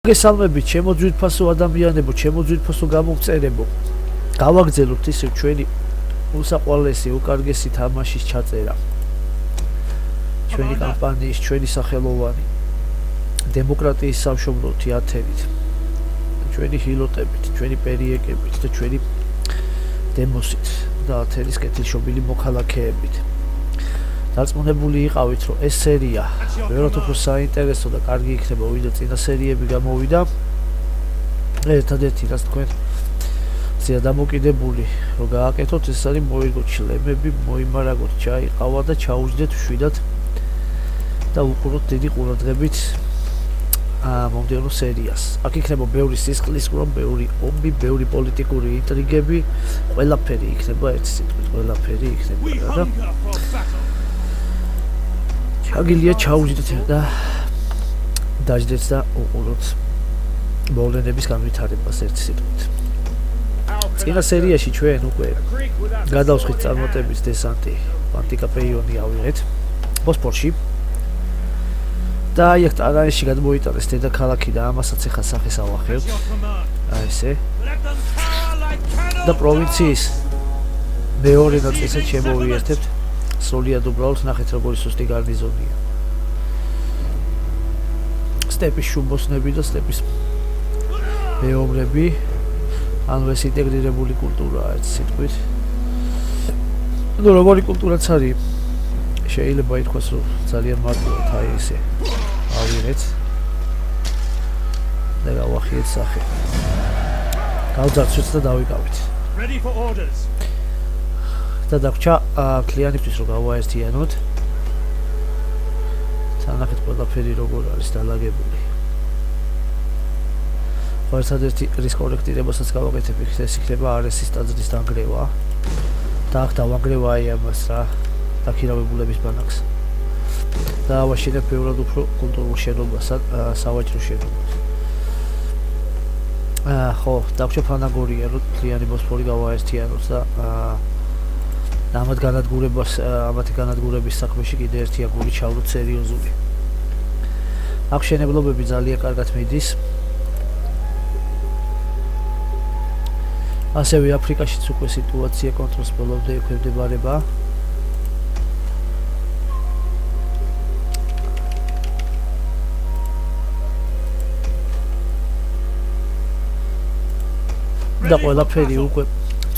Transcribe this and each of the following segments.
მოგესალმებით, ჩემო ძვირფასო ადამიანებო, ჩემო ძვირფასო გამოგწერებო. გავაგრძელოთ ისევ ჩვენი უსაყვარლესი, უკარგესი თამაშის ჩაწერა. ჩვენი კამპანიის, ჩვენი სახელოვანი დემოკრატიის სამშობლო თეატრით, ჩვენი ჰილოტებით, ჩვენი პერიეკებით და ჩვენი დემოსით და ათერის კეთილშობილი მოქალაქეებით. დარწმუნებული იყავით, რომ ეს სერია ბევრად უფრო საინტერესო და კარგი იქნება, ვიდრე წინა სერიები გამოვიდა. ერთადერთი რაც თქვენ ზეა დამოკიდებული რომ გააკეთოთ, ეს არის მოიგოთ შლემები, მოიმარაგოთ ჩაი, ყავა და ჩაუჯდეთ შვიდად და უყუროთ დიდი ყურადღებით მომდევნო სერიას. აქ იქნება ბევრი სისხლის გრომ, ბევრი ომი, ბევრი პოლიტიკური ინტრიგები, ყველაფერი იქნება ერთი სიტყვით, ყველაფერი იქნება და ჩაგილია ჩაუჯდეთ და დაждეთ და უყუროთ მოვლენების განვითარებას ერთი სიტყვით. წინა სერიაში ჩვენ უკვე გადავსხით წარმატების დესანტი პანტიკაპეიონი ავიღეთ ბოსფორში და აი აქ ტარაენში გადმოიტანეს დედაქალაქი და ამასაც ახლა სახეს ავახევთ. აი ესე. და პროვინციის მეორე ნაწილსაც შემოვიერთებთ. სრულად უბრალოდ ნახეთ როგორი სუსტი გარნიზონია. სტეპის შუბოსნები და სტეპის მეომრები, ანუ ეს ინტეგრირებული კულტურაა ერთ სიტყვით. ნუ როგორი კულტურაც არის, შეიძლება ითქვას, რომ ძალიან მარტივად აი ესე ავიღეთ და გავახიეთ სახე. გავძარცვეთ და დავიკავით. და დაგვრჩა კლიენტისთვის რომ გავაერთიანოთ. თანახეთ ყველაფერი როგორ არის დალაგებული. ერთადერთი რის კორექტირებასაც გავაკეთებ, ეს იქნება RS-ის ტაძრის დანგრევა. და აქ დავანგრევა აი ამას რა, დაქირავებულების ბანაკს. და ავაშენებ ბევრად უფრო კულტურულ შენობასაც, სავაჭრო შენობას. ხო, დაგვრჩა ფანაგორია, რომ კლიენტი ბოსფორი გავაერთიანოთ და ამათ განადგურების საქმეში კიდე ერთი აგური ჩავროთ სერიოზული. აქ შენებლობები ძალიან კარგად მიდის. ასევე აფრიკაშიც უკვე სიტუაცია კონტროლს ბოლომდე ექვემდებარება. და ყველაფერი უკვე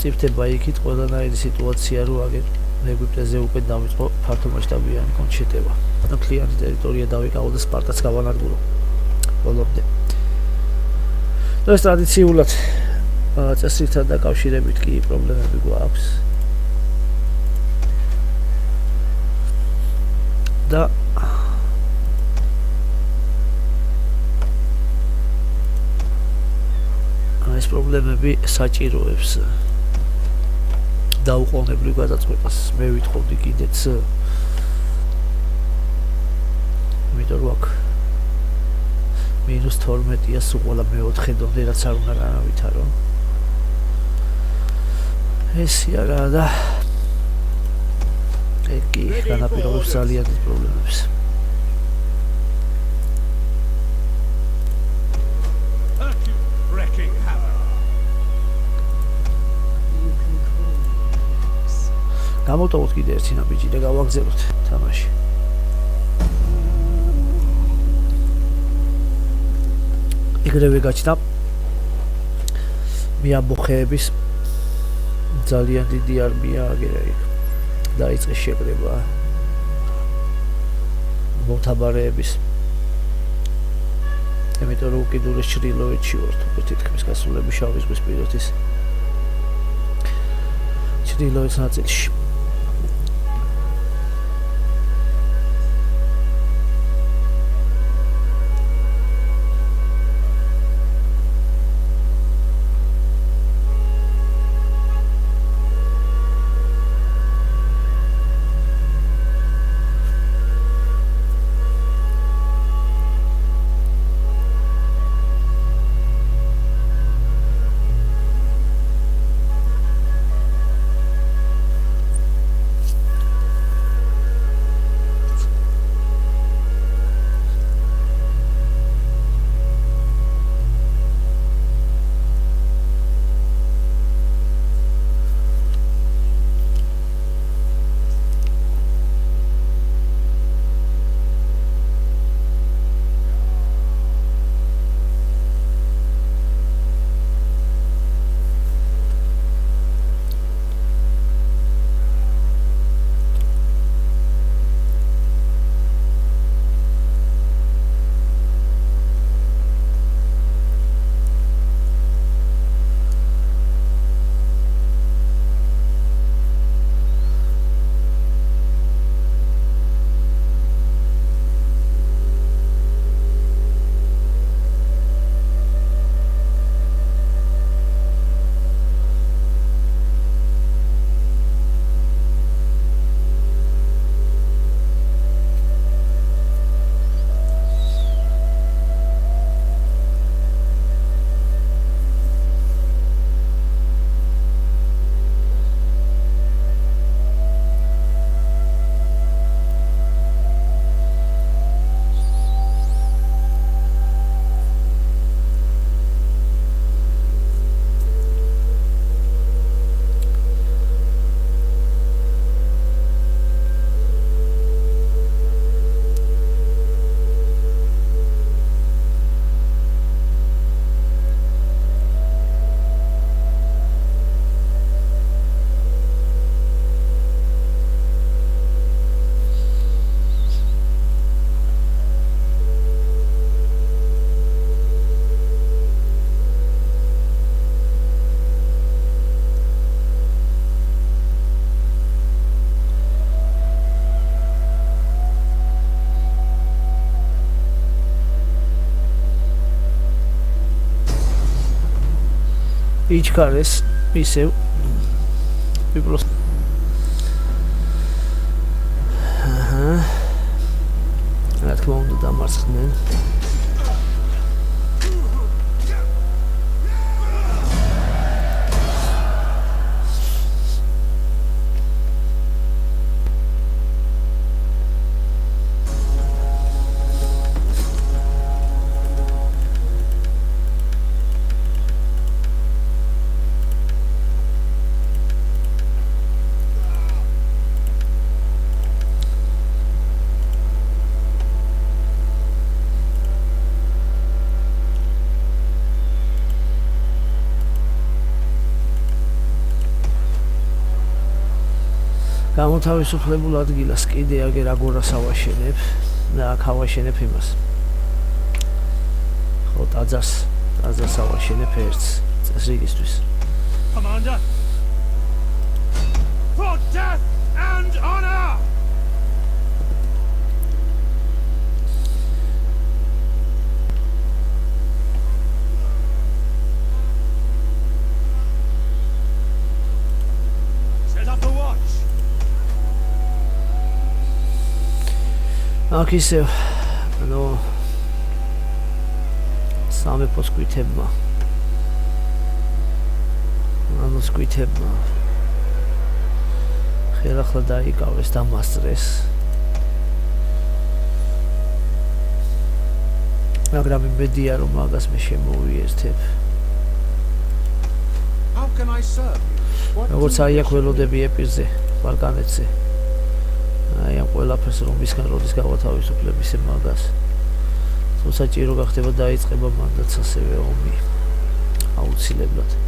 წიფთება იქით, ყველანაირი სიტუაცია რო აგერ ეგვიპტეზე უკვე დავიწყო ფართომასშტაბიანი კონჩეტება. და კლიენტის ტერიტორია დავიკავო და სპარტაც გავანადგურო ბოლომდე. და ეს ტრადიციულად წესრიგთან დაკავშირებით კი პრობლემები გვაქვს. და ეს პრობლემები საჭიროებს დაუყოვნებლივ გადაწყვეტას. მე ვითხოვდი კიდეც, იმიტომ რომ აქ -12-ია სულ ყველა მე-4 დონე, რაც არ უნდა განავითარო. ესია რა და ეკი განაპირობებს ძალიან დიდ პრობლემებს. გამოვტოვოთ კიდე ერთი ნაბიჯი და გავაგზავნოთ თამაში. ეგრევე გაჩნდა მიამბოხეების ძალიან დიდი არმია აგერა იქ. დაიწყეს შეკრება მოთაბარეების. იმიტომ რომ უკიდურეს ჩრდილოეთში ვართ, უკვე თითქმის გასულები შავი ზღვის პიროთის ჩრდილოეთ ნაწილში. იჩქარეს ისევ ვიპროს რა თქმა უნდა დამარცხდნენ გამოთავისუფლებულ ადგილას კიდე აგერ აგორას ავაშენებ და აქ ავაშენებ იმას ხო ტაძარს ავაშენებ ერთს წესრიგისთვის Commander for death and honor set up the watch აქ ისევ ნუ სამეფოს კვითებმა სკვითებმა ხელახლა დაიკავეს და მასწრეს მაგრამ იმედია რომ მაგას მე შემოვიერთებ How can I serve you? როგორც აი აქ ველოდები ეპირზე ბალკანეთზე აი ამ ყველაფერს რომ ისგან როდის გავათავისუფლებ ისე მაგას თუ საჭირო გახდება დაიწყება მანდაც ასევე ომი აუცილებლად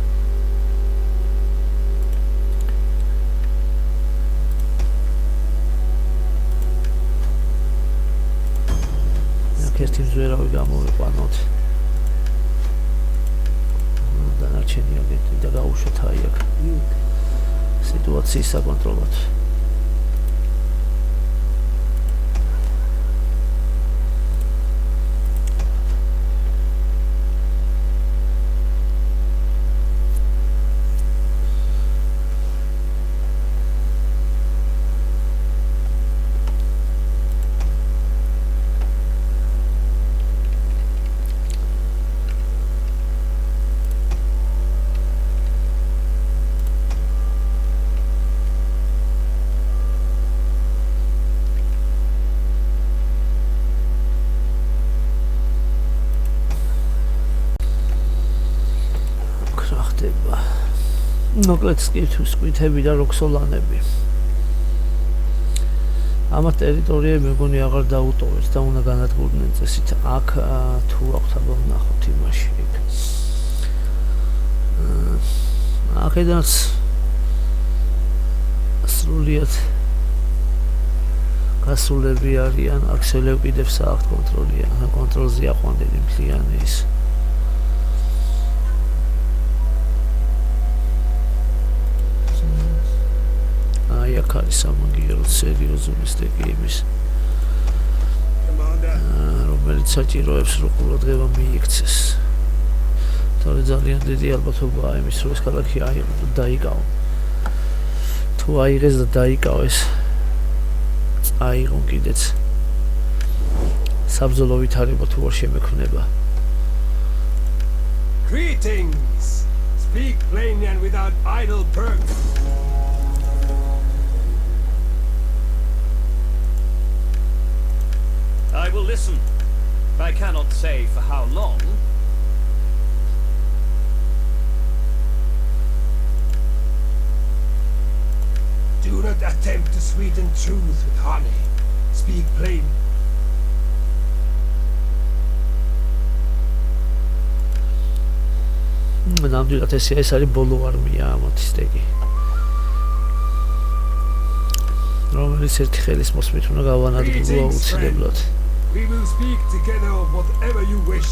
ერთი მზვერავი გამოვიყვანოთ დანარჩენი აგენტი და გაუშვათ აი აქ სიტუაციის საკონტროლოდ მოკლედ სკვითები და როქსოლანები ამათ ტერიტორიები მეგონი აღარ დაუტოვეს და უნდა განადგურდნენ წესით აქ თუ აქვთ აბა ვნახოთ იმაში აქედანაც სრულიად გასულები არიან აქ შეიძლება კიდევ საახთ კონტროლია კონტროლზე აყვანილი მთლიანი ის აქ არის სამაგიეროდ სერიოზული სტეკიების რომელიც საჭიროებს რომ ყურადღება მიიქცეს თორე ძალიან დიდი ალბათობაა იმის რომ ეს ქალაქი დაიკავა თუ აიღეს და დაიკავეს აიღონ კიდეც საბრძოლო ვითარება თუ არ შემექმნება Greetings speak plainly and without idle perks I will listen. I cannot say for how long. Do not attempt to sweeten truth with honey. Speak plain. ნამდვილად ეს არის ბოლო არმია ამათი სტეკი. რომელიც ერთი ხელის მოსმით უნდა გავანადგურო აუცილებლად. We will speak together of whatever you wish.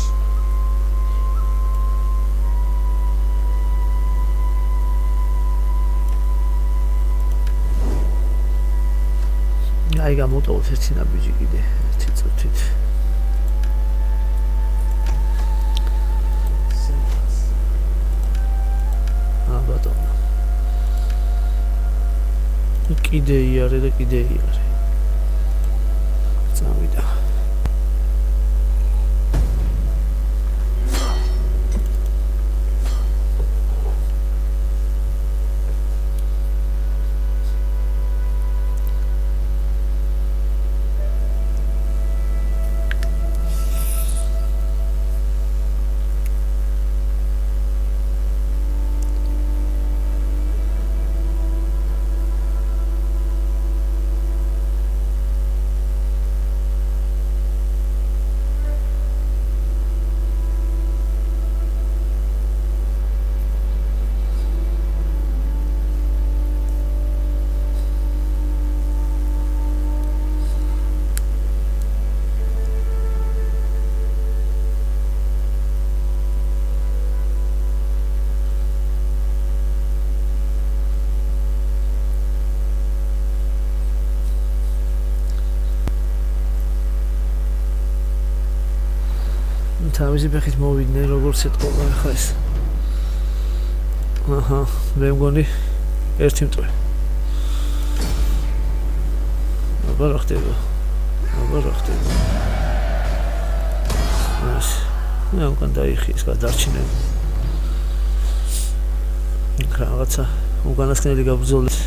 აი გამოტოვოთ ერთი ნაბიჯი კიდე ერთი წუთით. კიდე იარე და კიდე იარე. წავიდა. თავისი ფეხით მოვიდნენ როგორც ეთქობა ახლა ეს. აჰა, მე მგონი ერთი მტვე. აბა რა ხდება? ეს მე უკან დაიხის გადარჩიնել. რაღაცა უკანასკნელი გაბრძოლეთ.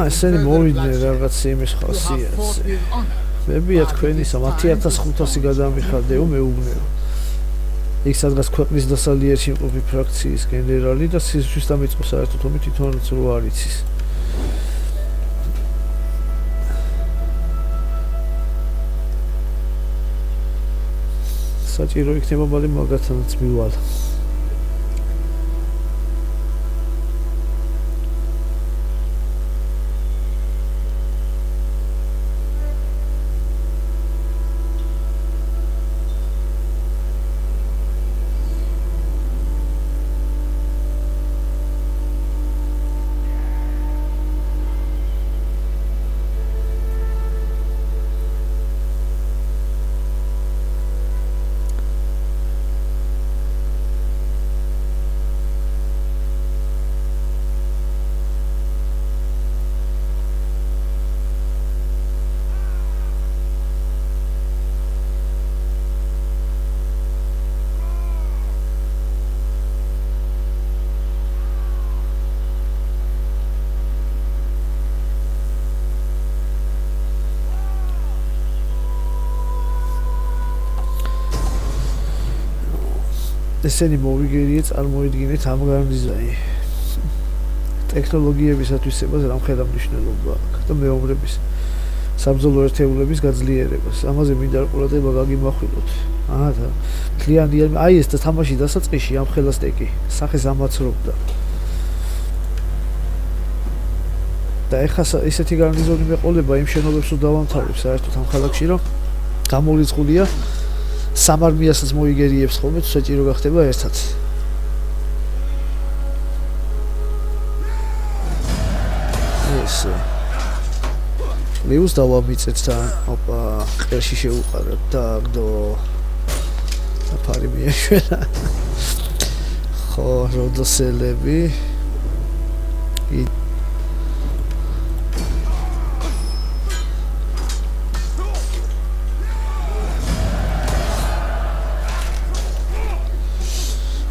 ესენი მოვიდნენ რაღაც იმის ხასიათზე. მებია თქვენისა 10500 გადამიხადეო მეუბნეო. იქ სადღაც ქვეყნის დასალიერში მყოფი ფრაქციის გენერალი და სიზმრის დამიწყო საერთოდ ომი თვითონაც რო არ იცის. საჭირო იქნება მალე მაგათანაც მივალ. ესენი მოვიგერიე წარმოიდგინეთ ამ გარნიზონი. ტექნოლოგიების ათვისებას რამხელა მნიშვნელობა აქვს და მეომრების საბრძოლო ერთეულების გაძლიერებას. ამაზე მინდა ყურადღება გაგიმახვილოთ. აჰა და კლიენტი აი ეს და თამაში დასაწყისში ამ ხელა სტეკი სახეს ამაცრობდა. და ეხლა ისეთი გარნიზონი მეყოლება იმ შენობებს უდავამთავრებს საერთოდ ამ ქალაქში რომ გამოლიწყულია 3 არმიასაც მოიგერიებს ხოლმე თუ საჭირო გახდება ერთად. ესე მეუს დავამიწეთ და ოპა ყელში შეუყარებ და გდო აფარი მიეშველა. ხო როდოსელები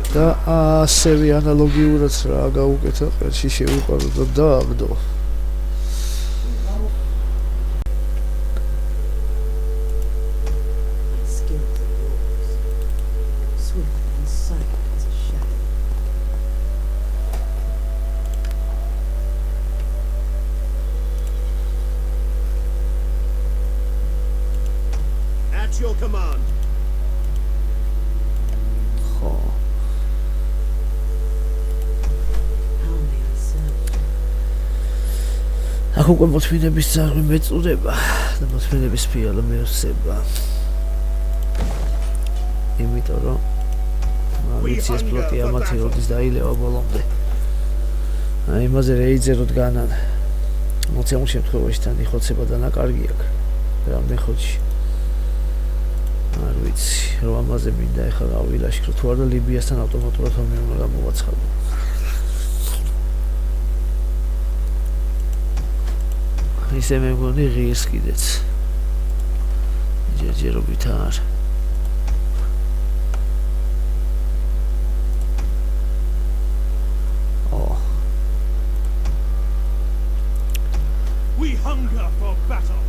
და ასევე ანალოგიურად რა გაუკეთა ყელში შეუყარო და დააგდო. At your command. ეხლა უკვე მოთმინების ძარღვი მეწურება და მოთმინების ფიალა მეოსება. იმიტომ რომ ვიცის ფლოტი ამათი როდის დაილევა ბოლომდე. აი იმაზე რეიძეროთ განან. მოცემულ შემთხვევაში თან იხოცება და ნაკარგი აქვს. რამდენ ხოდში. არ ვიცი, რომ ამაზე მინდა ეხლა გავილაშქრო თუ არა ლიბიასთან ავტომატურად ომი უნდა გამოვაცხადო. ისე მე მგონი ღირს კიდეც. ჯერჯერობით არ. We hunger for battle.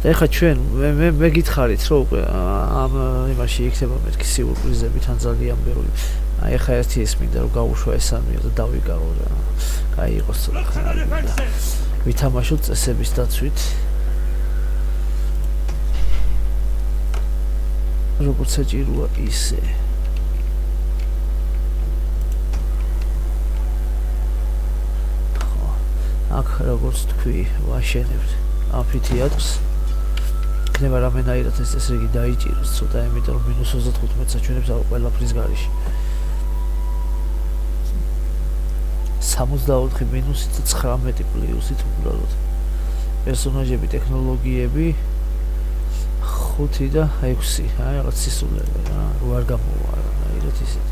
და ეხლა ჩვენ მე გითხარით რომ უკვე ამ იმაში იქნება მეთქი სიურპრიზები თან ძალიან ბევრი. აი ეხლა ერთი ის მინდა რომ გავუშვა ეს ამიო და დავიკავო რა. კაი იყოს ცოტა ხანი. ვითამაშოთ წესების დაცვით. როგორც საჭიროა ისე. აქ როგორც თქვი, ვაშენებთ ამფითეატრს. იქნება რამენაირად ეს წესრიგი დაიჭიროს ცოტა, იმიტომ რომ -35 საჩვენებს ყველაფრის გარეშე. 64 მინუსით და 19 პლუსით უბრალოდ. პერსონაჟები, ტექნოლოგიები 5 და 6, აი რაღაც სისულელე რა, არ გამოვა რანაირად ისეთ.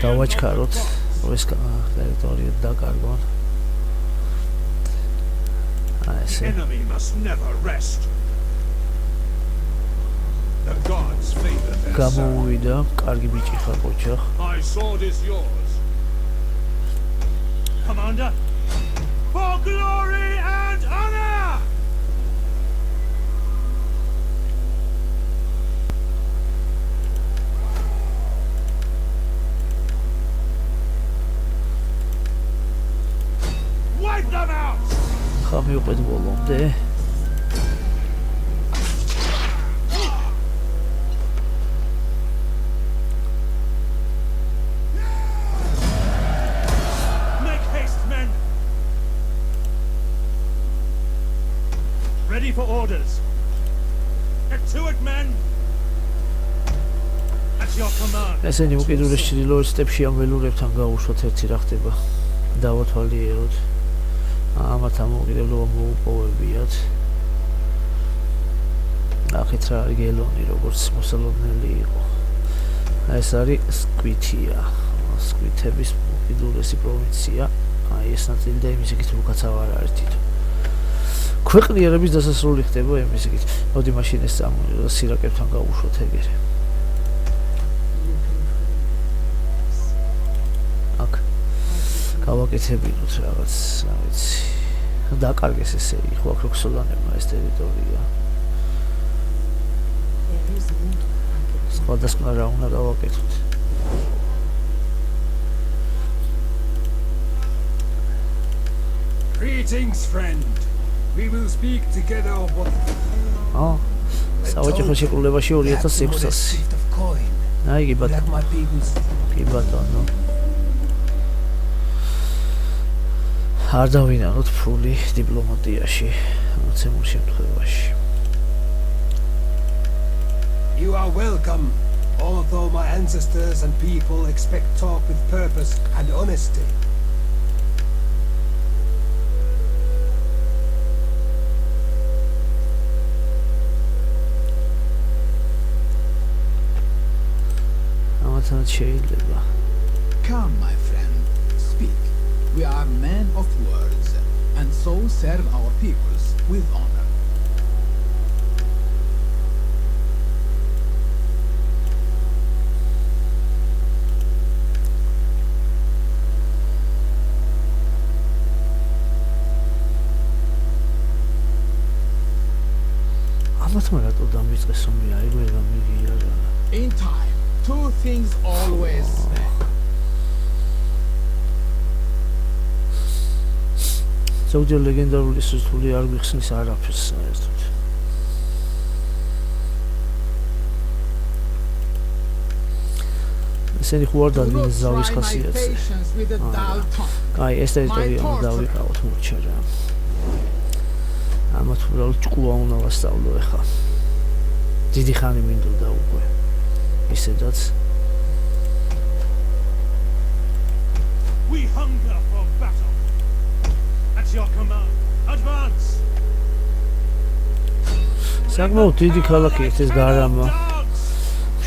დავაჩქაროთ ეს ტერიტორია დაკარგონ. The enemy must never rest. The gods favor their გამოვიდა, კარგი ბიჭი ხარ ყოჩა. My sword is yours. Commander, for glory and honor! Wipe them out! ხა მივყვეთ ბოლომდე. Make haste, men! Ready for orders. Get to it, men! At your command. ესენი უკიდურეს ჩრდილოეთ სტეპში ამ ველურებთან გაუშვათ ერთი რა ხდება. დავათვალიეროთ. ამათ ამოუკიდებლობა მოუპოვებიათ. ნახეთ რა არის გელონი, როგორც მოსალოდნელი იყო. ეს არის სკვითია. სკვითების უკიდურესი პროვინცია. აი ეს ნაწილი და იმის იქით უკაცრავ არ არის თითო. ქვეყნიერების დასასრული ხდება იმის იქით. მოდი მაშინ ეს სირაკებთან გავუშვოთ ეგერე. აქ გავაკეთებინოთ რაღაც, რა ვიცი. დაკარგეს ესე იყო აქ როქსოლანებმა ეს ტერიტორია. სხვადასხვა რა უნდა გავაკეთოთ. Greetings, friend. We will speak together of what საოჯახო შეკრულებაში 2600. აი კი ბატონო. კი ბატონო. არ დავინანოთ ფული დიპლომატიაში, მოცემულ შემთხვევაში. You are welcome, although my ancestors and people expect talk with purpose and honesty. Come, my friend, speak. We are men of words, and so serve our peoples with honor. In time, two things always. ზოგჯერ ლეგენდარული სრული არ მიხსნის არაფერს საერთოდ. ესენი ხო არ Do not დადგინეს ზავის try my ხასიათზე. patience with a dull tongue. აი, ეს ტერიტორია უნდა My დავიყავოთ მურჩა რა. ამათ უბრალოდ ჭკუა უნდა ვასწავლო ეხლა. დიდი ხანი მინდოდა უკვე. ისედაც We hunger for battle. At your command, advance. საკმაოდ დიდი ქალაქია ეს გარამა. Dance.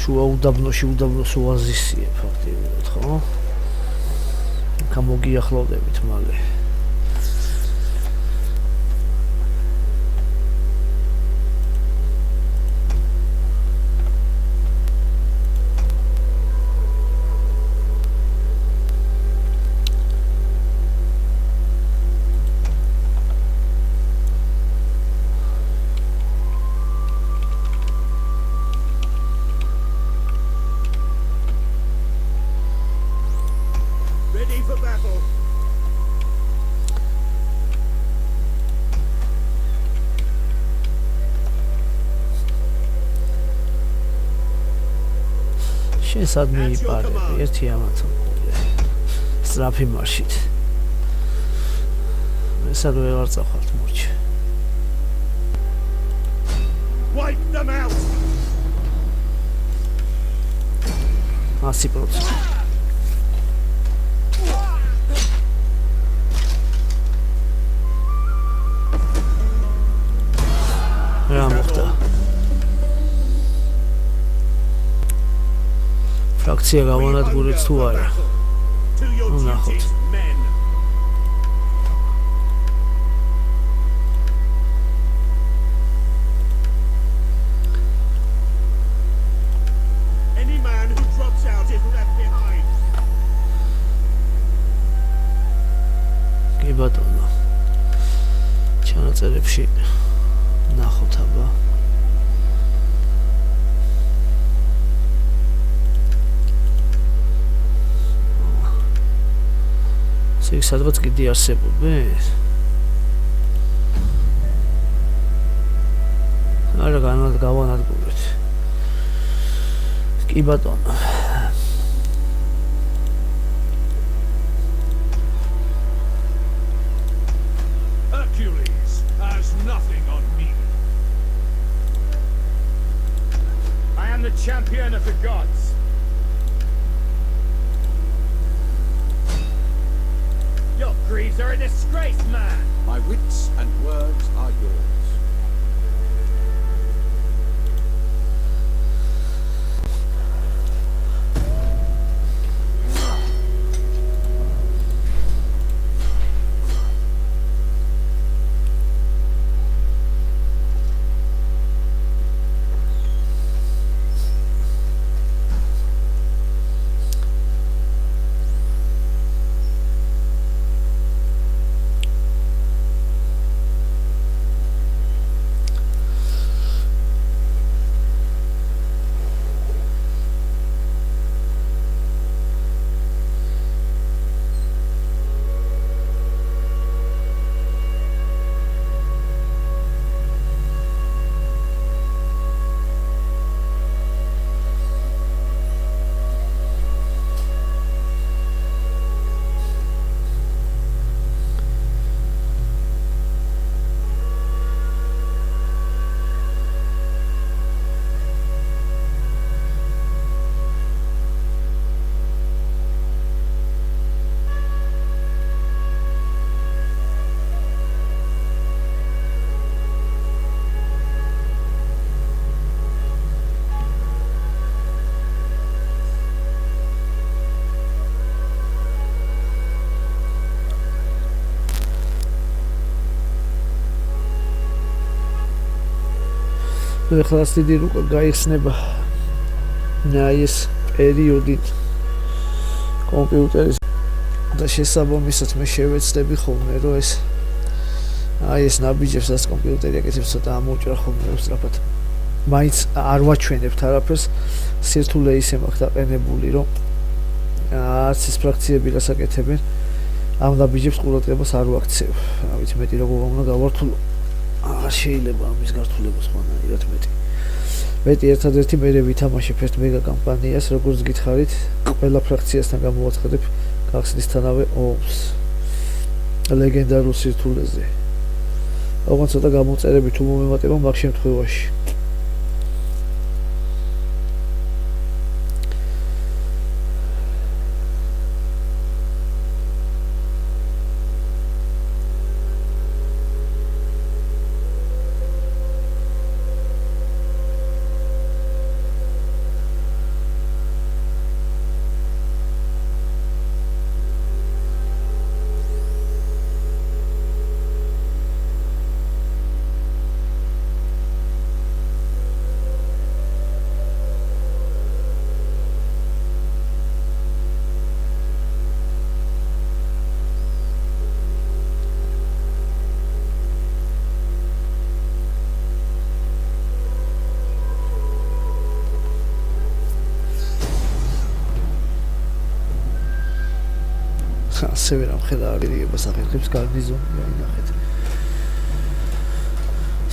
შუა უდაბნოში უდაბნოს ოაზისია ფაქტიურად, ხო? იქა მოგიახლოვდებით მალე. Ready for battle. შენ სად მიიპარები? ერთი ამათო. სწრაფი მარშით. მე სად ვეღარ წახვალთ მურჩა. Wipe them out. 100%. რა მოხდა? ფრაქცია გავანადგურეთ თუ არა? To your Oh, no. duties, men. Any man who drops out is left behind. კი ბატონო. ჩანაწერებში ნახოთ აბა. ეს სადღაც კიდე არსებობენ? არა გავანადგურეთ. კი ბატონო. Hercules has nothing on me. I am the champion of the gods. Your creeds are a disgrace, man. My wits and words are yours. ეხლა დიდი რუკა გაიხსნება ეს პერიოდი კომპიუტერის და შესაბამისად მე შევეცდები ხოლმე რომ ეს ეს ნაბიჯებს ას კომპიუტერი აკეთებს ცოტა ამოჭრა ხოლმე უსწრაფად მაინც არ ვაჩვენებთ არაფერს სირთულე ისე მაქვს დაყენებული რომ არც ეს ფრაქციები რასაკეთებენ ამ ნაბიჯებს ყურადღებას არ ვაქცევ რა ვიცი მეტი როგორ უნდა გავართულო აღარ შეიძლება ამის გართულებას ხმანაირად მეტი მეტი ერთადერთი მე ვითამაშებ ერთ მეგა კამპანიას, როგორც გითხარით, ყველა ფრაქციასთან გამოვაცხადებ გახსნისთანავე ომს. ლეგენდარულ სირთულეზე. ოღონდ ცოტა გამოწერები თუ მომემატება მაგ შემთხვევაში. ასევე რამხელა არიგებას ახერხებს გარნიზონი აინახეთ.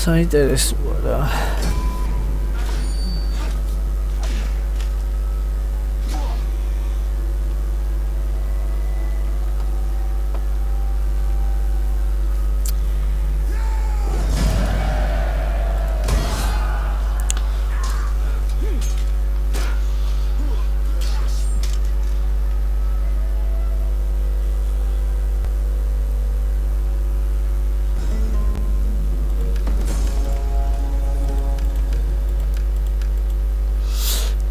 საინტერესოა რა.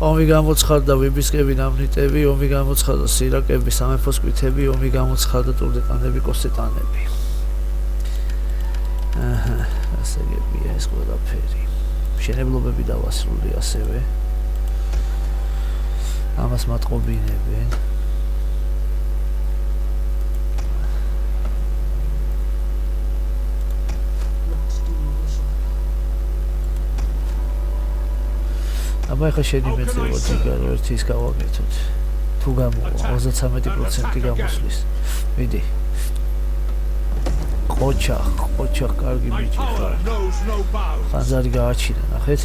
ომი გამოცხადდა ვიბისკები ნამნიტები, ომი გამოცხადდა სირაკები, სამეფოს კვითები, ომი გამოცხადდა ტურდეტანები, კოსტეტანები. ასე გებია ეს ყველაფერი. მშენებლობები დავასრულე ასევე. ამას მატყობინებენ. აბა ხა შედი მეწევა ჯიგარო ერთი ის გავაკეთოთ. თუ გამოვა 33% გამოსვლის. მიდი. ყოჩა კარგი ბიჭი ხარ. ხანძარი გააჩინა, ნახეთ.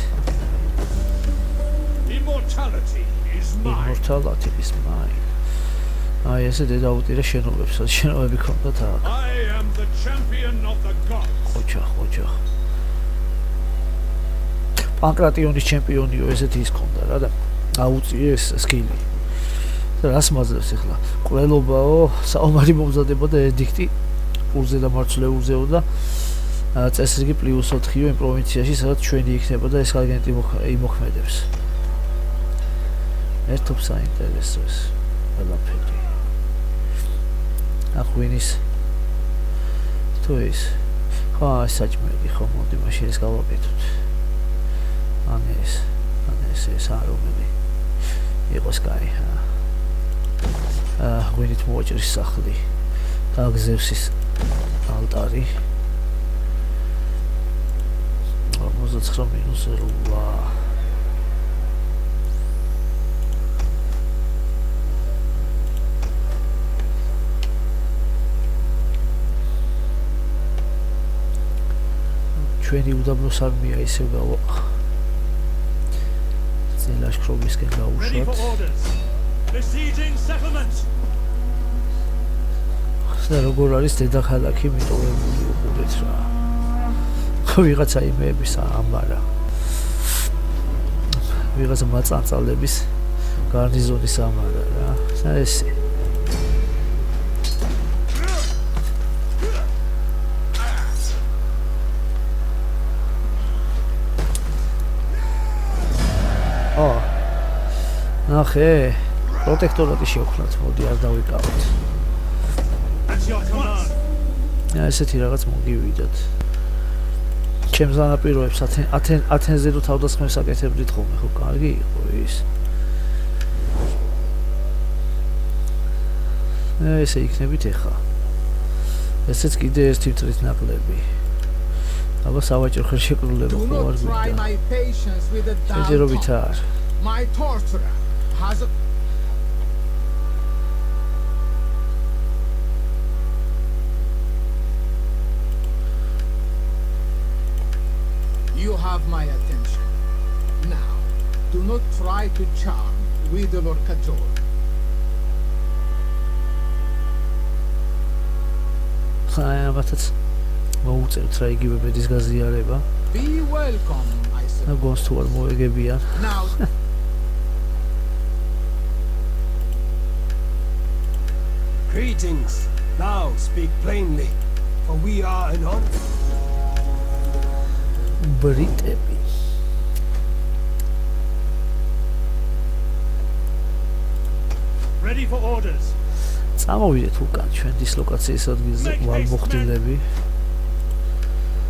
Immortality is mine. აი ესე დედაუტირა შენობებს, შენობები ქონდათ აქ. I am the champion of the gods. ყოჩა. პანკრატიონის ჩემპიონიო ესეთი ის ქონდა რა და აუწიეს სკილი. და რას მაძლევს ახლა? ყველობაო, საომარი მომზადებოდა ედიქტი პულზე და მარცვლეულზეო და წესრიგი +4-იო იმ პროვინციაში, სადაც ჩვენი იქნება და ეს აგენტი იმოქმედებს. ერთობს საინტერესოს ყველაფერი. აღვინის თუ ის ხო საჭმელი ხო მოდი მაშინ ეს გავაკეთოთ. ეს არომები იყოს კაი. ღვინით მოაჭრის სახლი და გზევსის ალტარი. 49-8. ჩვენი უდაბნოს არმია ისევ გავა ლაშქრობისკენ გაუშვათ. და როგორ არის დედაქალაქი მიტოვებული უყურეთ რა. ვიღაცა იმეების ამარა. ვიღაცა მაწანწალების გარნიზონის ამარა რა. ესე ნახე, პროტექტორატი შევქმნათ, მოდი არ დავიკავოთ. ესეთი რაღაც მოგივიდათ. ჩემს განაპირობებს ათენზე რო თავდასხმებს აკეთებდით ხოლმე, ხო კარგი იყო ის. ესე იქნებით ეხა. ესეც კიდე ერთი მტრით ნაკლები. აბა სავაჭრო ხელშეკრულება ხო არ გვინდა. შეჯერობით არ. My torturer has a... You have my attention. Now, try to charm with Lord Kajol. ხაიამათაც მოუწევთ რა იგივე ბედის გაზიარება. Be welcome, I და said. გონს თუ არ მოეგებიან. Now, Greetings. Now speak plainly, for we are an honor. ბრიტები. Ready for orders. წამოვიდეთ უკან ჩვენ დისლოკაციის ადგილზე ვალმოხდილები.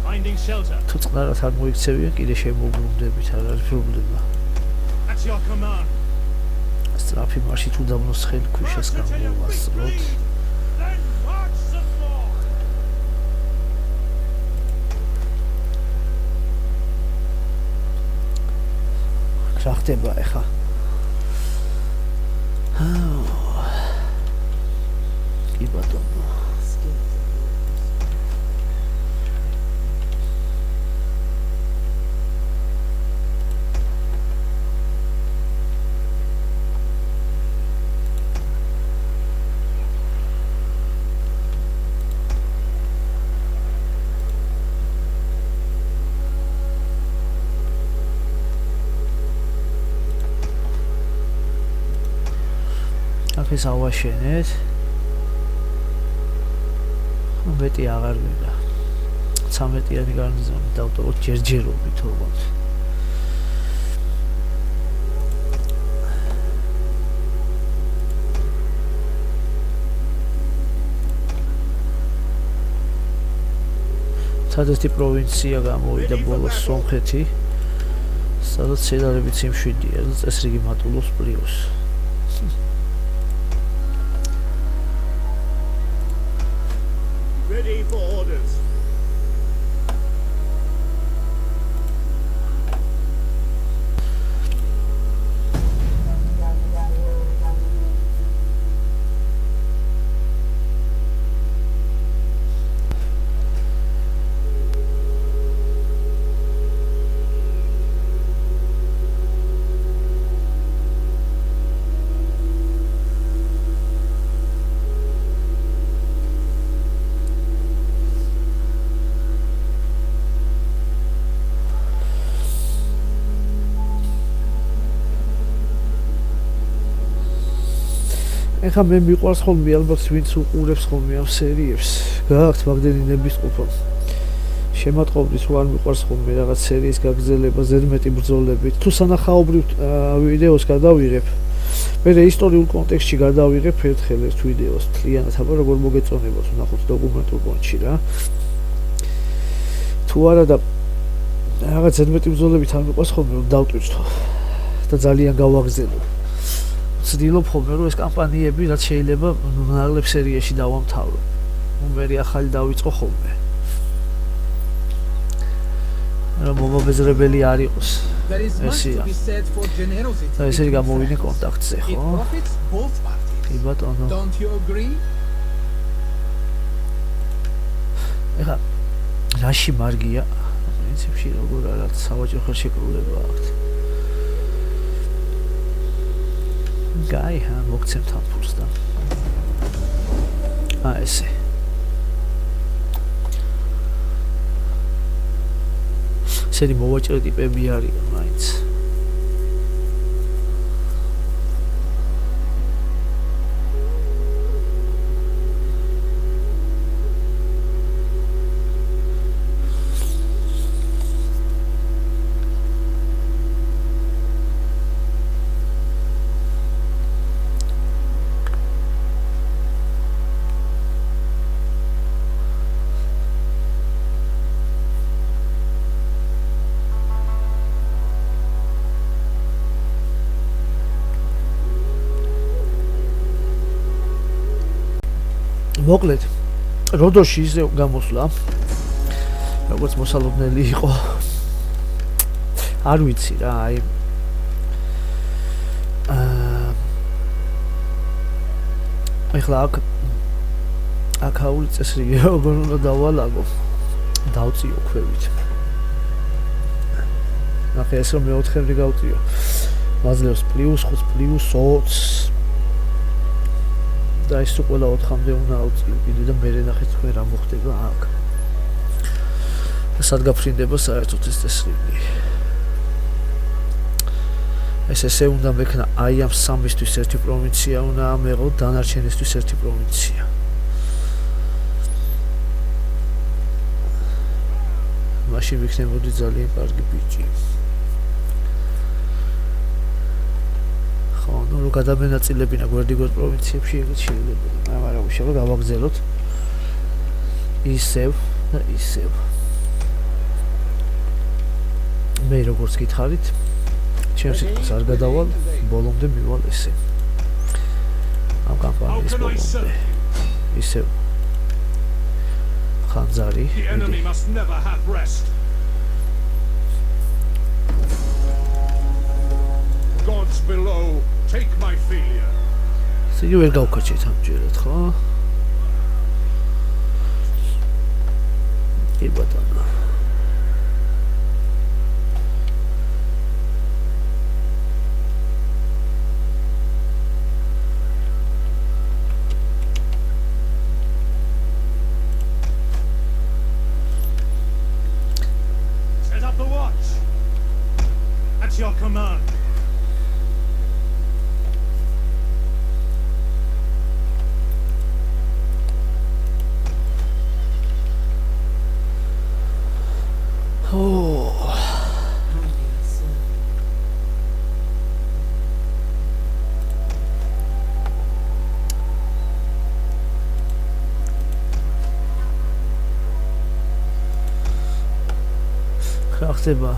Finding shelter. თუ წყნარად არ მოიქცევიან, კიდე შემოუბრუნდებით, არ არის პრობლემა. At your command. სწრაფი მარშით უდაბნოს ხელქვიშას გამოვასწროთ. Then march some more. რა ხდება ახლა? კი ბატონო. ეს ავაშენეთ. მეტი აღარ ვიდა. 13-იანი გარნიზონი დავტოვოთ ჯერჯერობით თორბოთ. სადაც პროვინცია გამოვიდა ბოლოს სომხეთი, სადაც შედარებით სიმშვიდეა და წესრიგი მატულობს პლუს. Ready for orders. ეხლა მე მიყვარს ხოლმე ალბათ ვინც უყურებს ხოლმე ამ სერიებს. გააქვთ მაგდენი ნებისყოფა. შემატყობდის თუ არ მიყვარს ხოლმე რაღაც სერიის გაგრძელება ზედმეტი ბრძოლებით. თუ სანახაობრივ ვიდეოს გადავიღებ, მე ისტორიულ კონტექსტში გადავიღებ ერთხელ ერთ ვიდეოს თლიანად, აბა როგორ მოგეწონებათ ვნახოთ დოკუმენტურ კონტში რა. თუ არა და რაღაც ზედმეტი ბრძოლებით არ მიყვარს ხოლმე რომ დავტვირთო და ძალიან გავაგრძელო. ვცდილობ ხოლმე რომ ეს კამპანიები რაც შეიძლება ნაღლებ სერიაში დავამთავრო. მე ახალი დავიწყო ხოლმე. რომ მომაბეზრებელი არ იყოს. there is much to be said for generosity. და ესე გამოვიდე კონტაქტზე, It ხო? profits both parties. კი ბატონო. Don't you agree? ეხლა რაში მარგია? პრინციპში როგორ არის სავაჭრო ხელშეკრულება აქვს. გაიჰა მოგცემთ ამ ფულს და ესე სერი მოვაჭრე ტიპები არიან მაინც მოკლედ როდოში ისე გამოსვლა როგორც მოსალოდნელი იყო არ ვიცი რა აი ეხლა აქაული წესრიგი როგორ უნდა დავალაგო დავწიო ქვევით ნახე ეს რომ მეოთხე გავწიო მაძლევს +5 +20 და ეს თუ ყველა 4-მდე უნდა ავწიო კიდე და მე ნახეთ თქვენ რა მოხდება აქ და სად გაფრინდება საერთოდ ეს წესრიგი ეს ესე უნდა მექნა აი ამ სამისთვის ერთი პროვინცია უნდა ამეღო დანარჩენისთვის ერთი პროვინცია მაშინ ვიქნებოდი ძალიან კარგი ბიჭი ხო ნუ რო გადამენაწილებინა გვერდიგორ პროვინციებში ეგეც შეიძლება მაგრამ უშუალოდ გავაგზავნოთ ისევ და ისევ მე როგორც გითხარით ჩემს სიტყვას არ გადავალ ბოლომდე მივალ ესე ამ კამპანიის ბოლომდე ისევ ხანძარი The enemy must never have rest. Gods below, take my failure. სიგი ვერ გავკაჩეთ ამჯერად, ხო? კი ბატონო. Set up the watch. At your command. Oh. რა ხდება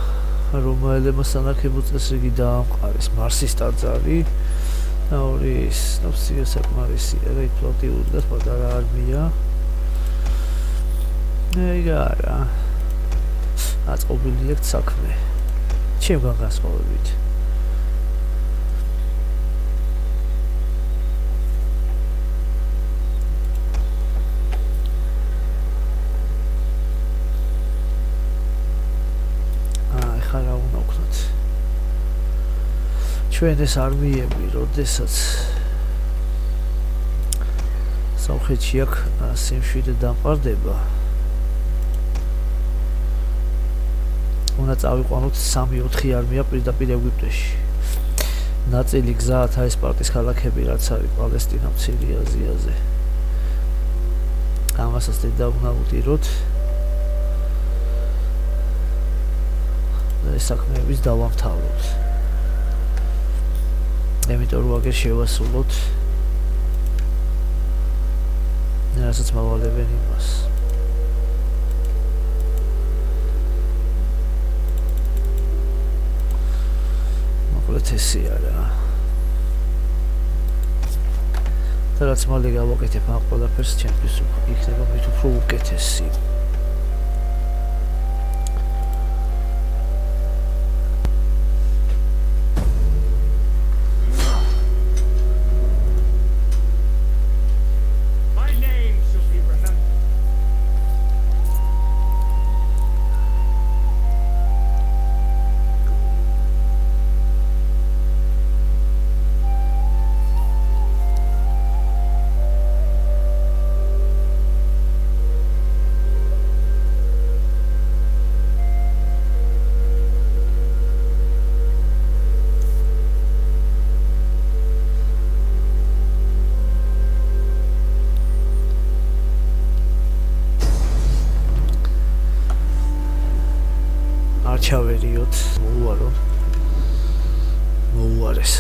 რომაელებმა სანახებო წესრიგი დაამყარეს მარსის ტაძარი და ორი ნაფსია საკმარისია და ფლოტი უდგას პატარა არმია ეგარა აწყობილი აქვს საქმე ჩემგან გასხოვებით ახლა რა უნდა ვქნათ ჩვენ ეს არმიები როდესაც სამხრეთში აქ სიმშვიდე დამყარდება უნდა წავიყვანოთ 3-4 არმია პირდაპირ ეგვიპტეში. ნაწილი გზაათ აი სპარტის ქალაქები რაც არის პალესტინა მცირე აზიაზე. ამასაც და უნდა ვუტიროთ. და ეს საქმეების დავამთავროთ. იმიტომ რომ აგერ შევასრულოთ. რასაც მავალებენ იმას. ეს არა და რაც მალე გავაკეთებ ამ ყველაფერს ჩემთვის იქნება მით უფრო უკეთესი My name shall be remembered. ჩავერიოთ მოუარეს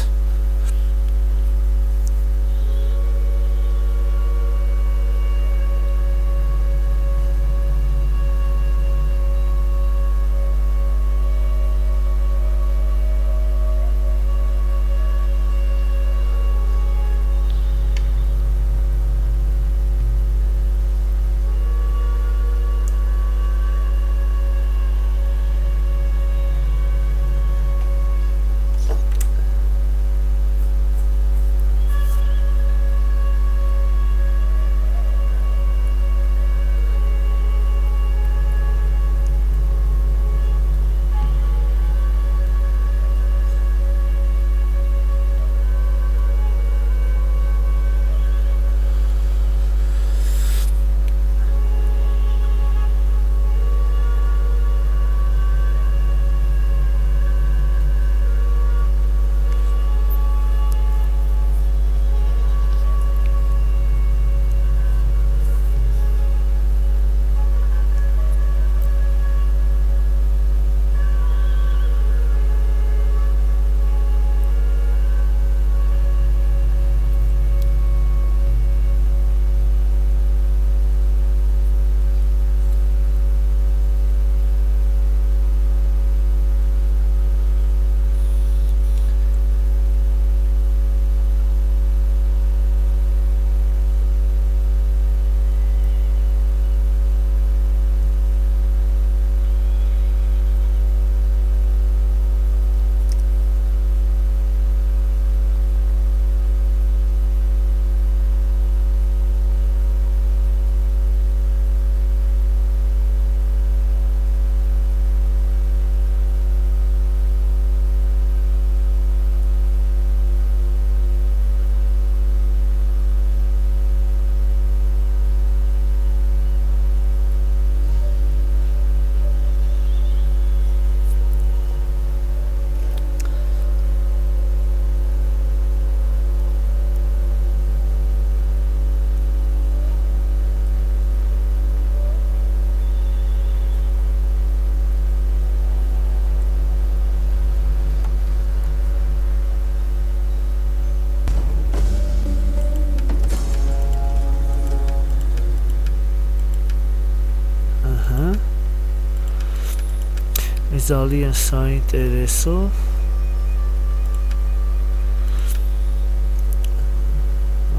ძალიან საინტერესო.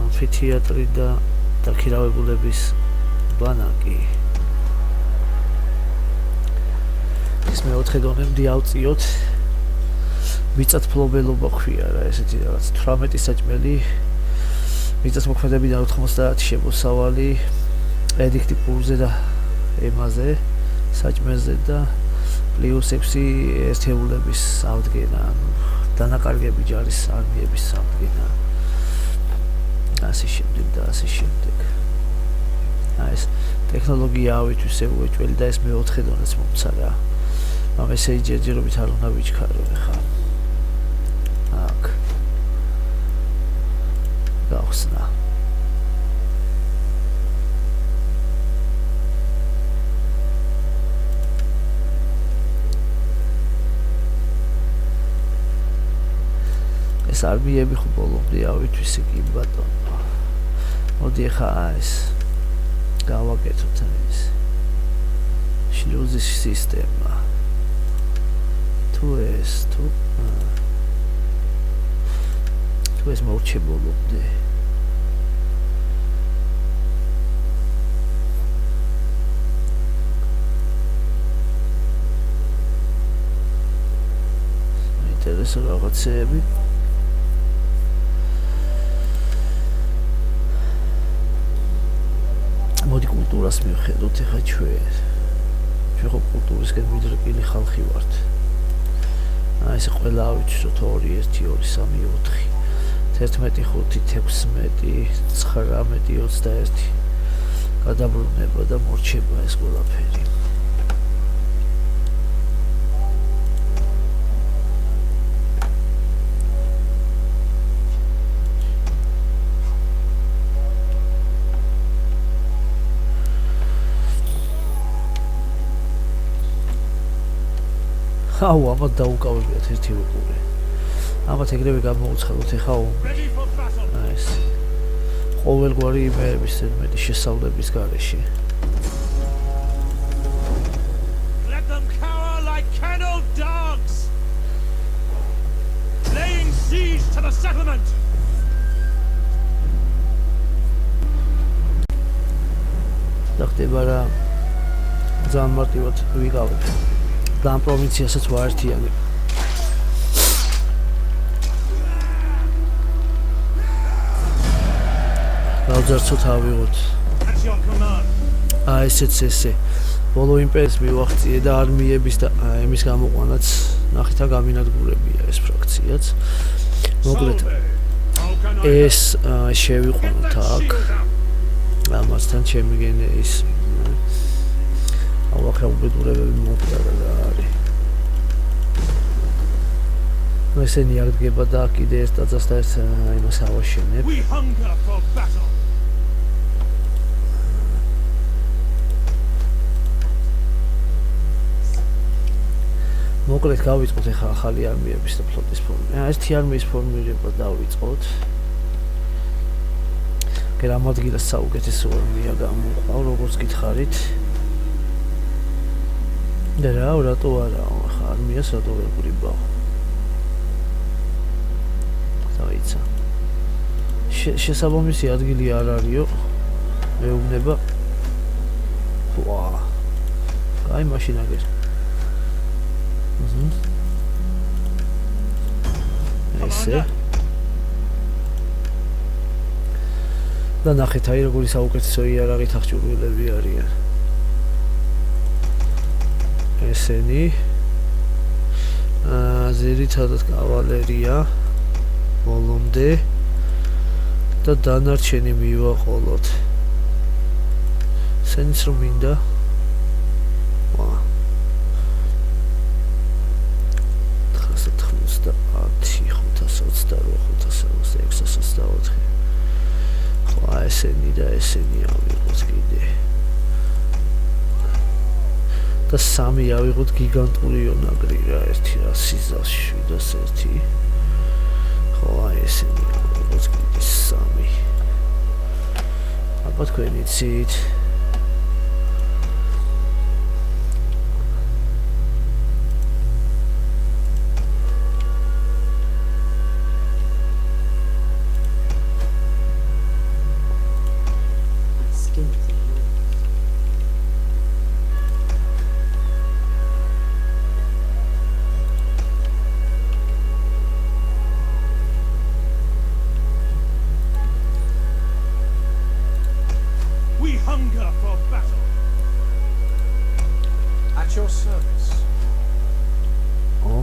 ამფითეატრი და დაქირავებულების ბანაკი. ეს მეოთხე დონემდე ავწიოთ. მიწათმფლობელობა ქვია რა, ესეთი რაღაც 18 საჭმელი. მიწათმოქმედებიდან 90 შემოსავალი ედიქტი პურზე და ემაზე, საჭმელზე და პლუს 6 ერთეულების აღდგენა, ანუ დანაკარგები ჯარის არმიების აღდგენა. ასე შემდეგ. ეს ტექნოლოგია ავითვისე უეჭველი და ეს მეოთხე დონეც მომცა რა. ამ ესე ჯერჯერობით არ უნდა ვიჩქარო ხა. აქ. გავხსნა. ეს არმიები ხო ბოლომდე ავითვისე კი ბატონო. მოდი ხა ეს გავაკეთოთ ეს შილოზის სისტემა. თუ ეს მორჩებულობდე. ინტერესო რაღაცები. მოდი კულტურას მივხედოთ ახლა ჩვენ ხო კულტურისკენ მიდრეკილი ხალხი ვართ. ეს ყველა ავიჩვენოთ 2 1 2 3 4 11 5 16 19 21 გადაბრუნება და მორჩება ეს ყველაფერი. აუ ამათ დაუკავებიათ ერთი უყურე. ამათ ეგრევე გამოუცხადოთ ეხა Ready for battle. ეს ყოველგვარი იმერების ზედმეტი შესავლების გარეშე. Let them cower like kennel dogs. Laying siege to the settlement. და ხდება რა ძალიან მარტივად ვიყავით. და ამ პროვინციასაც ვაერთიანებ. გავძარცოთ ავიღოთ. At your command. ესეც ესე. ბოლო იმპერიის მივახციე და არმიების და ემის გამოყვანაც ნახითა გამინადგურებია ეს ფრაქციაც. მოკლედ How can I ეს შევიყვანოთ აქ. ამასთან ჩემი გენე ის ავახა უბედურებები მომხდარა რა არის. ესენი აღდგება და კიდე ერთ დაწას და ეს იმას ავაშენებ. We hunger for battle. მოკლედ გავიწყოთ ახლა ახალი არმიების და ფლოტის ფორმირება. ერთი არმიის ფორმირება დავიწყოთ. გერამ ადგილას საუკეთესო არმია გამოყავ, როგორც გითხარით. და რატო არა ახლა არმიას რატო ვერ გვრიბავ? დაიცა. შესაბამისი ადგილი არ არისო. მეუბნება. ვა. აი მაშინ აგერ. ესე. და ნახეთ აი როგორი საუკეთესო იარაღით აღჭურვილები არიან. ესენი ძირითადად კავალერია ბოლომდე და დანარჩენი მივაყოლოთ. სენს რომ მინდა. ვა. 528 ხო ესენი და ესენი ავიღოთ კიდე და სამი ავიღოთ გიგანტური ონაგრი რა ერთი რა სიზას 701 ხო ესენი ავიღოთ კიდე სამი აბა თქვენი ცით your service. ო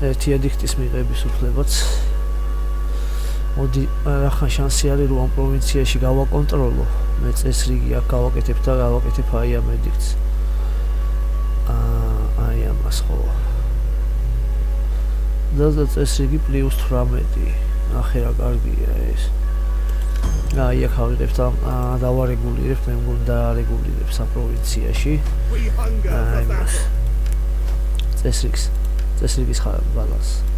ერთი ედიქტის მიღების უფლებაც მოდი ახლა შანსი არის რომ ამ პროვინციაში გავაკონტროლო მე წესრიგი აქ გავაკეთებ და გავაკეთებ აი ამ ედიქტს აი ამას ხო და წესრიგი +18 ნახე რა კარგია ეს აი აქ ავიღებ და დავარეგულირებ მე მგონი დაარეგულირებ საპროვინციაში We hunger for battle. წესრიგის ბალანსს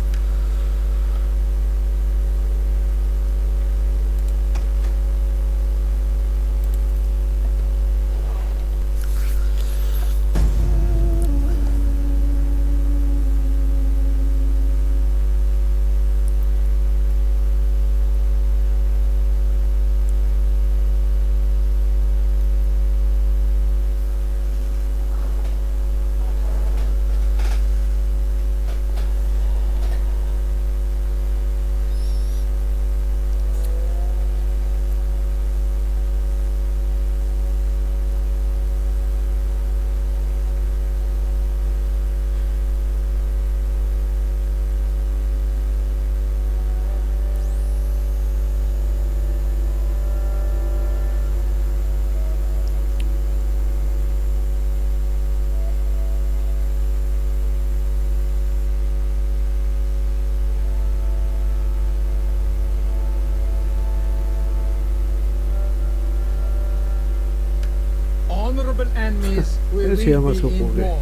Honorable enemies will Let's lead hear me what's in happening. war.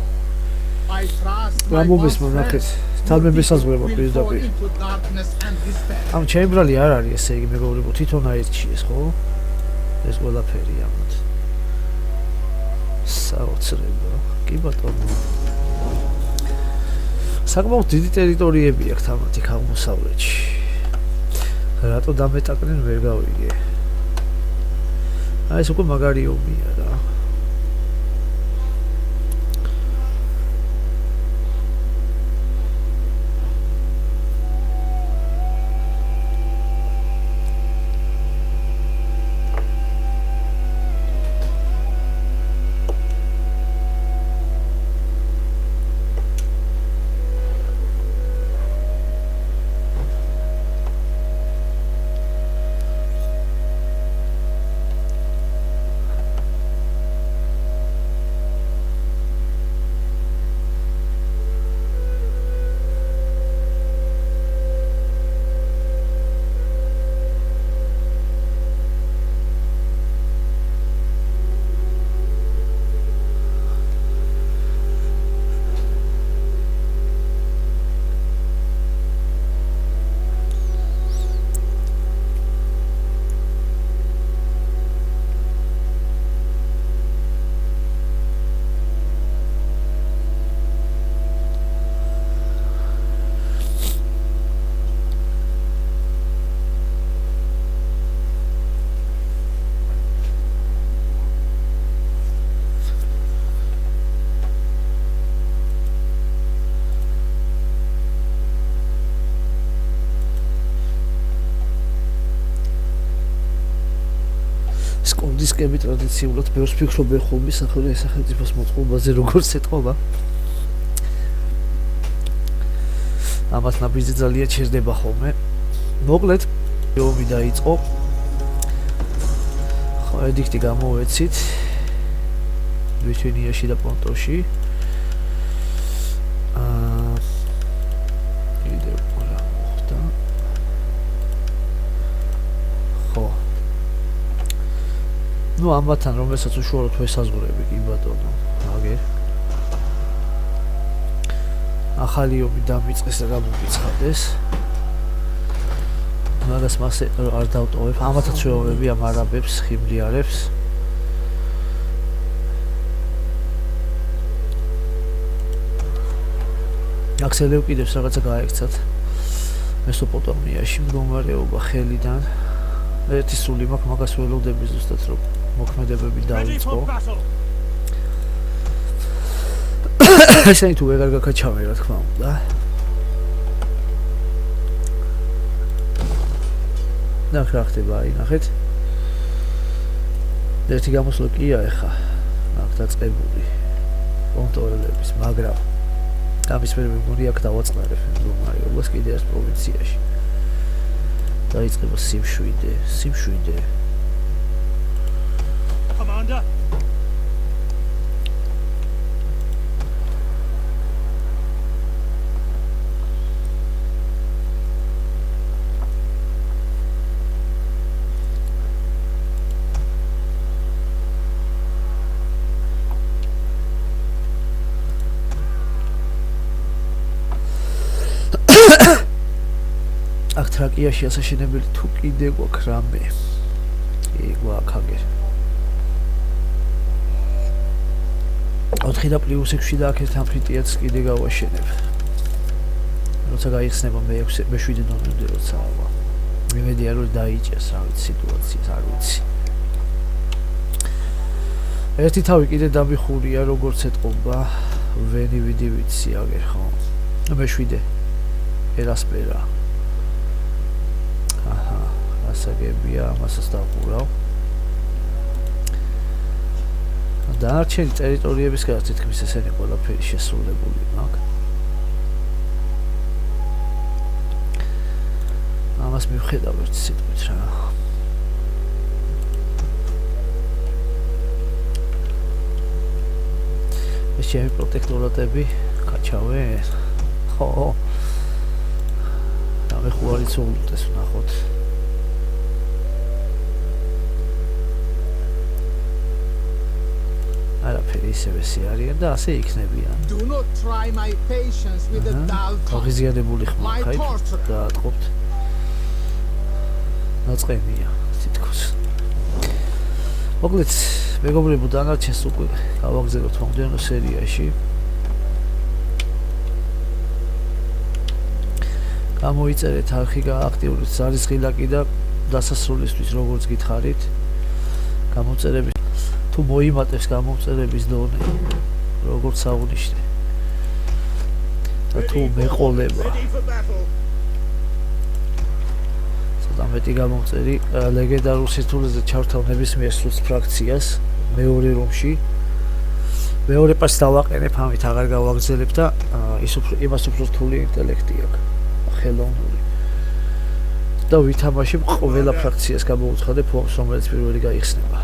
I trust my რამობის once მონახეთ friends თალმებისაზღვრება will fall პირდაპირ into darkness and despair. ამ ჩემბრალი არ არის ესე იგი მეგობრებო თვითონ აირჩიეს ხო ეს ყველაფერი ამათ საოცრება კი ბატონო საკმაოდ დიდი ტერიტორიები აქვს თამათი აღმოსავლეთში რატო დამეტაკნენ ვერ გავიგე აი ეს უკვე მაგარი ომია რა სკონდისკები ტრადიციულად ბევრს ფიქრობენ ხოლმე სახელმწიფოს მოწყობაზე როგორც ეთყობა ამას ნაბიჯი ძალიან ჩერდება ხოლმე მოკლედ ომი დაიწყო ხო ედიქტი გამოვეცით ბიჩენიაში და პონტოში კიდევ რა მოხდა ხო ну ამბათან რომელსაც უშუალოდ ვესაზღვრები კი ბატონო აგერ ახალი ომი დამიწყეს და გამოგიცხადეს მაგას მასე არ დავტოვებ ამათაც ვეუბნები ამ არაბებს ხიმლიანებს აქ სელევკიდებს რაღაცა გაექცათ მესოპოტამიაში მდგომარეობა ხელიდან ერთი სული მაქვს მაგას ველოდები ზუსტად რომ მოქმედებები დაიწყო ესენი თუ ვეღარ გაკაჩავენ რა თქმა უნდა ნახ რა ხდება აი ნახეთ ერთი გამოსვლა კია ეხა აქ დაწყებული კონტროლების, მაგრამ ამის მერე მეგონი აქ დავაწყნარებ რომაიობას კიდე ერთ პროვინციაში. დაიწყება სიმშვიდე. Commander. აქ თრაკიაში ასაშენებელი თუ კიდე გვაქვს რამე. გვაქვს აგერ. 4 და +6 და აქ ერთ ამფიტეატრს კიდე გავაშენებ. როცა გაიხსნება მე-7 დონემდე როცა ავა. მიმედია რომ დაიჭეს რა ვიცი სიტუაციას არ ვიცი. ერთი თავი კიდე დამიხურია როგორც ეთყობა ვენი ვიდი ვიცი აგერ ხო. მე-7 ერასპერა. ასაგებია ამასაც დავყურავ. დანარჩენი ტერიტორიების გარდა თითქმის ესენი ყველაფერი შესრულებული მაქვს. ამას მივხედავ ერთ სიტყვით რა. ეს ჩემი პროტექტორატები კაჩავენ. ხო. რამე ხوارი ცოლუტეს ვნახოთ. არაფერი ისევე არიან და ასე იქნებიან. Do not try my patience with the dull tongue. აღიზიანებული ხმა ხაით და ატყობთ. ნაწყენია თითქოს. მოკლედ მეგობრებო დანარჩენს უკვე გავაგზავნოთ მომდევნო სერიაში. გამოიწერეთ არხი გააქტიურეთ ზარისხილაკი და დასასრულისთვის როგორც გითხარით გამოწერების თუ მოიმატებს გამოწერების დონე როგორც აღნიშნე და თუ მეყოლება მეტი გამომწერი ლეგენდარულ სირთულეზე ჩართავ ნებისმიერ სრულ ფრაქციას მეორე რომში მეორე პასს დავაყენებ ამით აღარ გავაგზელებ და იმას უფრო რთული ინტელექტი აქვს ხელოვნური და ვითამაშებ ყველა ფრაქციას გამოვუცხადებ ომს რომელიც პირველი გაიხსნება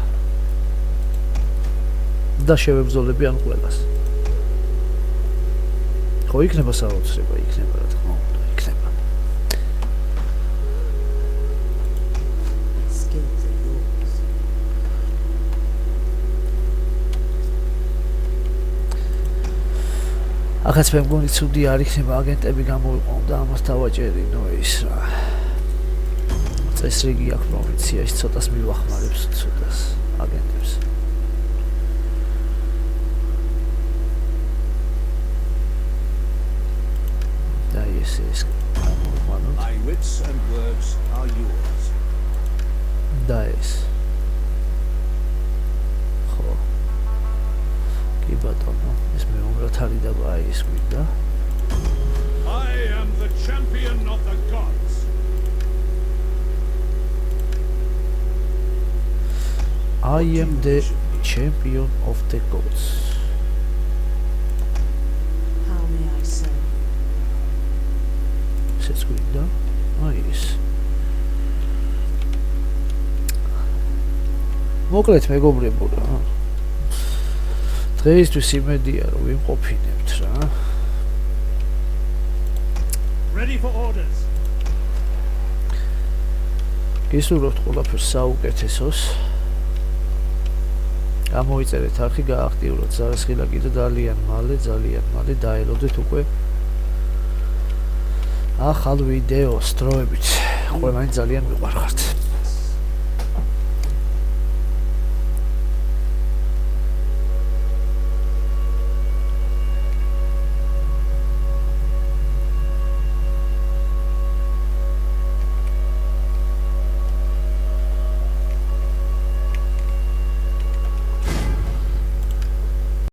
და შევებრძოლები ამ ყველას ხო იქნება საოცრება იქნება რა თქმა უნდა იქნება ახაც მე მგონი ცუდი არ იქნება აგენტები გამოვიყვანო და ამას დავაჭერინო ის რა წესრიგი აქვს პროვინციაში ცოტას მივახმარებს ცოტას აგენტებს და ეს გამოვიყვანო My wits and words are yours. და ეს ხო კი ბატონო ეს მეომრად არის და ის გვინდა I am the champion of the gods. I am the champion of the gods. How may I serve? Says Gwinda. Nice. მოკლედ მეგობრებო რა. დღეისთვის იმედია რომ ვიმყოფინებთ რა. Ready for orders. გისურვებთ ყველაფერს საუკეთესოს. გამოიწერეთ არხი გააქტიუროთ ზარისხილაკი და ძალიან მალე დაელოდეთ უკვე ახალ ვიდეოს დროებით ყველანი ძალიან მიყვარხართ